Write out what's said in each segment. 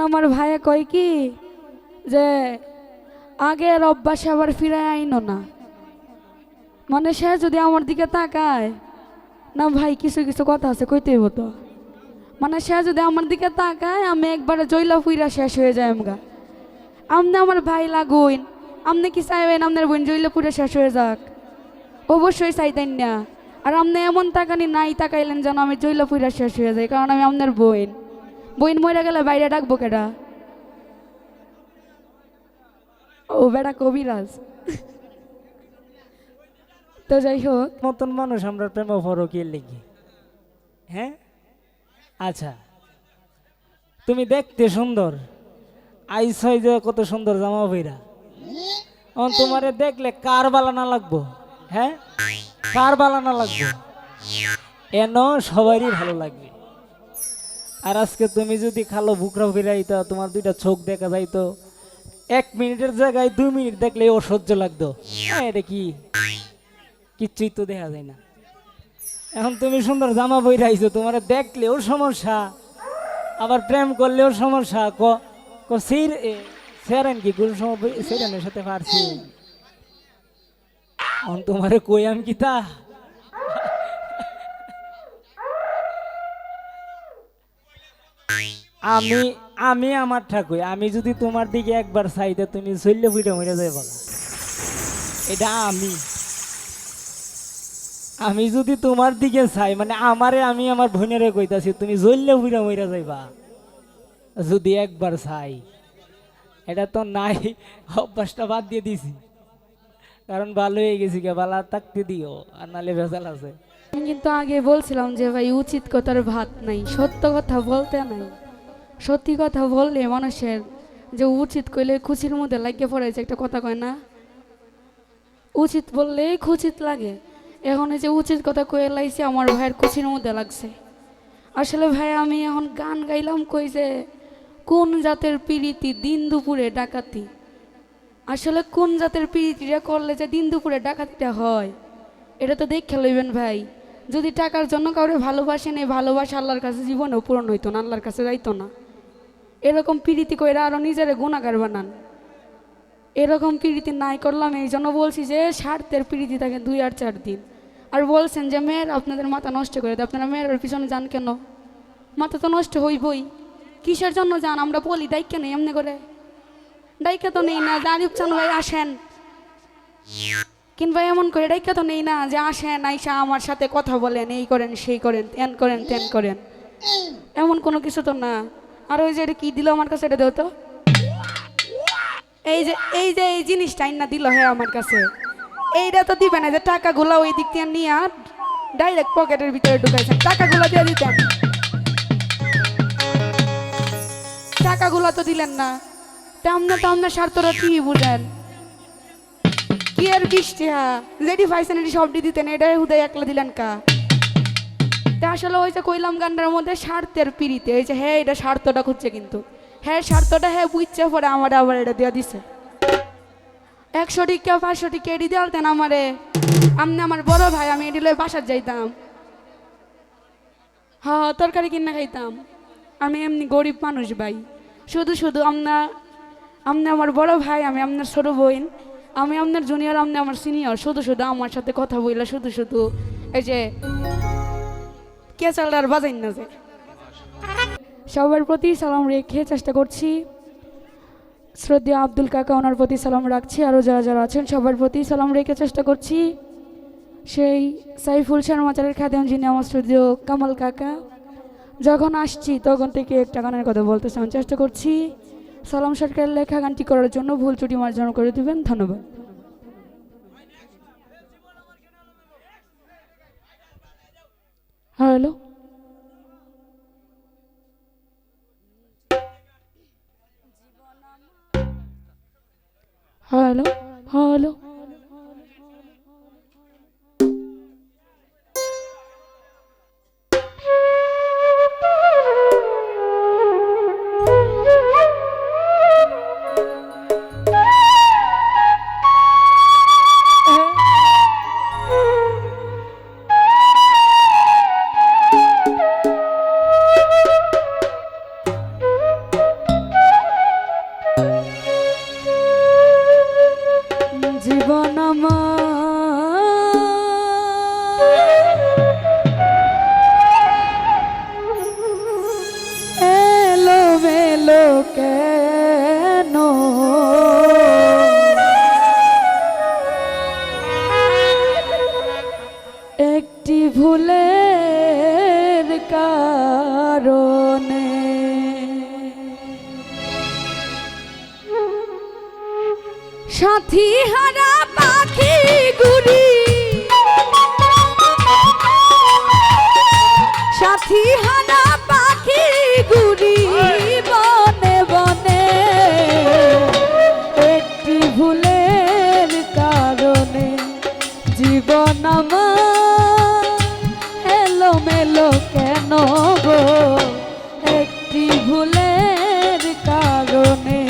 আমার ভাইয়া কয় কি যে আগের অভ্যাসে আবার ফিরায় আইনো না। মানে সে যদি আমার দিকে তাকায়, না ভাই কিছু কিছু কথা আছে কইতেই হতো, মানে সে যদি আমার দিকে তাকায় আমি একবারে জইলা ফুইরা শেষ হয়ে যায় আমগা। আমনে আমার ভাই লাগুইন, আমনে কি চাইবেন আপনার বোন জইলা পুরে শেষ হয়ে যাক? অবশ্যই চাইতেন না। আর আপনি এমন তাকানি নাই তাকাইলেন যেন আমি জইলা ফুইরা শেষ হয়ে যাই, কারণ আমি আপনার বোন। বোন মরে গেলে বাইরে ডাকবো কেডা? ও বেড়া কবিরাজ। তো যাই হোক, মতন মানুষ আমরা প্রেমে পড়ো কি লিখি? হ্যাঁ, আচ্ছা, তুমি দেখতে সুন্দর, আইস হয় যে কত সুন্দর জামা পইরা, তোমারে দেখলে কার বালানা লাগবো? হ্যাঁ, কার বালানা লাগবো? এন সবারই ভালো লাগবে। আর আজকে তুমি যদি খালো বুকরা ফিরাইতা, তোমার দুইটা চোখ দেখা যাইতো, 1 মিনিটের জায়গায় 2 মিনিট দেখলে অসহ্য লাগতো। এটা কি কিচ্ছুই তো দেখা যায় না। এখন তুমি সুন্দর জামা পইরা আইছো, তোমার দেখলেও সমস্যা, আবার প্রেম করলেও সমস্যা। সেরেন কি কোন সময় সেরেনের সাথে পারছি? তোমারে কই আমি কি তা? আমি আমি আমার ঠাকুর, আমি যদি তোমার দিকে একবার চাইতে তুমি চললে ফুটে মরে যাই। এটা আমি যদি তোমার দিকে চাই, মানে আমারে আমি আমার বোনেরে কইতাছি তুমি জ্বললে বুড়া মইরা যাইবা যদি একবার চাই। এটা তো নাই, অভ্যাসটা বাদ দিয়ে দিছি, কারণ ভালো হয়ে গেছি কে, বালা থাকতে দিও, আর নালে ভেজাল আছে। আমি কিন্তু আগে বলছিলাম যে ভাই উচিত কথার ভাত নাই, সত্য কথা বলতে নাই। সত্যি কথা বললে মানুষের যে উচিত কইলে খুশির মধ্যে লাগিয়ে পড়েছে, একটা কথা কয় না, উচিত বললেই খুচিত লাগে। এখন এই যে উচিত কথা কয়ে লাইছে আমার ভাইয়ের খুশির মধ্যে লাগছে। আসলে ভাই আমি এখন গান গাইলাম কই যে কোন জাতের পিরিতি দিন দুপুরে ডাকাতি। আসলে কোন জাতের পিরিতিটা করলে যে দিন দুপুরে ডাকাতিটা হয় এটা তো দেখে লইবেন ভাই। যদি টাকার জন্য কাউরে ভালোবাসেন, এই ভালোবাসা আল্লাহর কাছে জীবনেও পূরণ হইতো না, আল্লাহর কাছে যাইতো না। এরকম পিরিতি কইরা আরো নিজেরে গুণাগার বানান। এরকম পিরিতি নাই করলাম, এই জন্য বলছি যে স্বার্থের পিরিতি থাকে 2 আর 4 দিন। আর বলছেন যে মেয়ের আপনাদের মাথা নষ্ট করে দেয়, আপনারা মেয়ের পিছনে যান কেন? মাথা তো নষ্ট হইবই, কিসের জন্য যান? আমরা বলি ডাইকে নেই, এমনি করে ডাইকা তো নেই না, জারিফ চান ভাই আসেন, কিংবা এমন করে ডাইকা তো নেই না যে আসেন আইসা আমার সাথে কথা বলেন, এই করেন সেই করেন, তেন করেন তেন করেন, এমন কোনো কিছু তো না। আর ওই যে এটা কি দিল আমার কাছে, এটা দেও তো। এই জিনিসটা না দিল হ্যাঁ আমার কাছে, এইটা তো দিবে না যে টাকাগুলো ওই দিক দিয়ে নিয়ে ডাইরেক্ট পকেটের ভিতরে ঢুকাইছেন। টাকাগুলো দিয়ে দিতেন, টাকাগুলো তো দিলেন না। তেমন স্বার্থটা কি বুঝেন? কি আর বৃষ্টি, হ্যাঁ যেটি পাইছেন এটি সবটি দিতেন, এটাই হুদাই একলা দিলেন কা? তা আসলে ওই যে কইলাম গানটার মধ্যে স্বার্থের পিড়িতে, ওই যে হ্যাঁ এটা স্বার্থটা খুঁজছে, কিন্তু হ্যাঁ স্বার্থটা হ্যাঁ বুঝছে পরে আমার আবার এটা দিয়ে দিছে। 100 টিকা 500 টিকা এটি দিতেন আমারে, আমনে আমার বড় ভাই, আমি এটি লয়ে বাসার যাইতাম, হ্যাঁ তরকারি কিনা খাইতাম। আমি এমনি গরিব মানুষ ভাই, শুধু শুধু আপনি আমার বড় ভাই, আমি আপনার ছোট বোন, আমি আপনার জুনিয়র, আপনি আমার সিনিয়র, শুধু শুধু আমার সাথে কথা বইলা শুধু শুধু এই যে কে চালটার বাজাই না যে। সবার প্রতি সালাম রেখে চেষ্টা করছি, শ্রদ্ধেয় আব্দুল কাকা ওনার প্রতি সালাম রাখছি, আরও যারা যারা আছেন সবার প্রতি সালাম রেখে চেষ্টা করছি। সেই সাইফুল শর্মাচারের খাদেম যিনি আমার শ্রদ্ধেয় কামাল কাকা, যখন আসছি তখন থেকে একটা গানের কথা বলতে চেষ্টা করছি। সালাম সরকারের লেখা গানটি করার জন্য ভুল ত্রুটি মার্জনা করে দিবেন, ধন্যবাদ। হ্যালো হ্যালো হ্যালো কেন? একটি ভুলের কারণে। সাথী হারা পাখি গুরি, সাথী হারা পাখি গুরি বনে বনে, একটি ভুলের কারণে জীবন আমার এলোমেলো কেন গো? একটি ভুলের কারণে।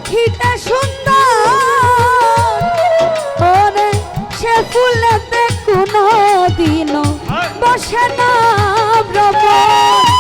দেখিতে সুন্দর ওরে সে ফুলেতে কোনো দিনও বসে না ভ্রমণ